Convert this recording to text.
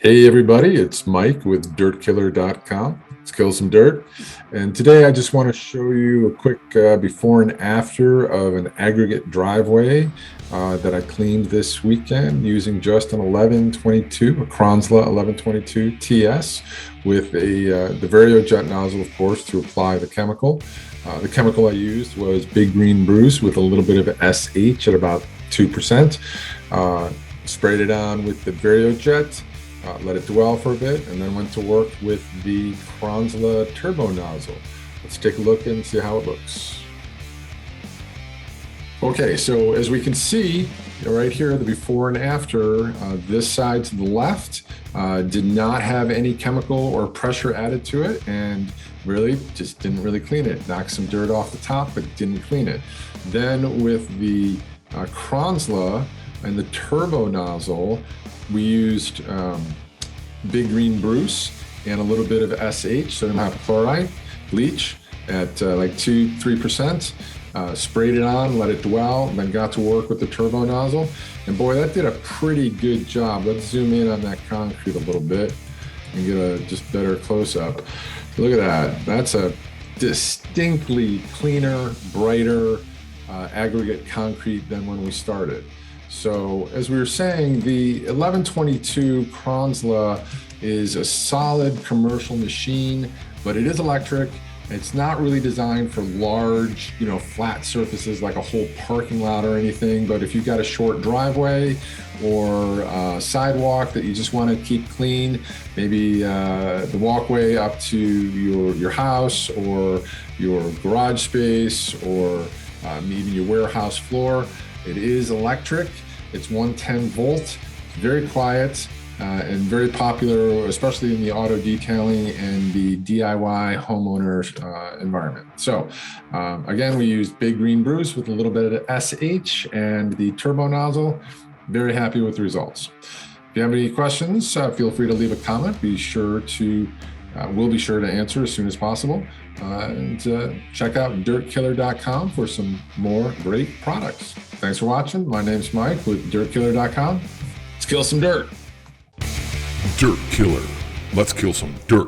Hey everybody, it's Mike with dirtkiller.com. Let's kill some dirt. And today I just want to show you a quick before and after of an aggregate driveway that I cleaned this weekend using just an 1122, a Kranzle 1122 TS with the Variojet nozzle, of course, to apply the chemical. The chemical I used was Big Green Bruce with a little bit of SH at about 2%. Sprayed it on with the Variojet. Let it dwell for a bit, and then went to work with the Kranzle Turbo Nozzle. Let's take a look and see how it looks. Okay, so as we can see right here, the before and after, this side to the left did not have any chemical or pressure added to it, and really just didn't really clean it. Knocked some dirt off the top, but didn't clean it. Then with the Kranzle and the Turbo Nozzle, we used Big Green Bruce and a little bit of SH, sodium hypochlorite, bleach at like 2-3%. Sprayed it on, let it dwell, and then got to work with the Turbo Nozzle. And boy, that did a pretty good job. Let's zoom in on that concrete a little bit and get a just better close-up. Look at that. That's a distinctly cleaner, brighter aggregate concrete than when we started. So as we were saying, the 1122 Kranzle is a solid commercial machine, but it is electric. It's not really designed for large, flat surfaces like a whole parking lot or anything. But if you've got a short driveway or a sidewalk that you just want to keep clean, maybe the walkway up to your house or your garage space or maybe your warehouse floor, it is electric. It's 110 volt, it's very quiet and very popular, especially in the auto detailing and the DIY homeowner environment. So again, we used Big Green Bruce with a little bit of SH and the Turbo Nozzle. Very happy with the results. If you have any questions, feel free to leave a comment. We'll be sure to answer as soon as possible. And check out dirtkiller.com for some more great products. Thanks for watching. My name's Mike with dirtkiller.com. Let's kill some dirt. Dirt Killer. Let's kill some dirt.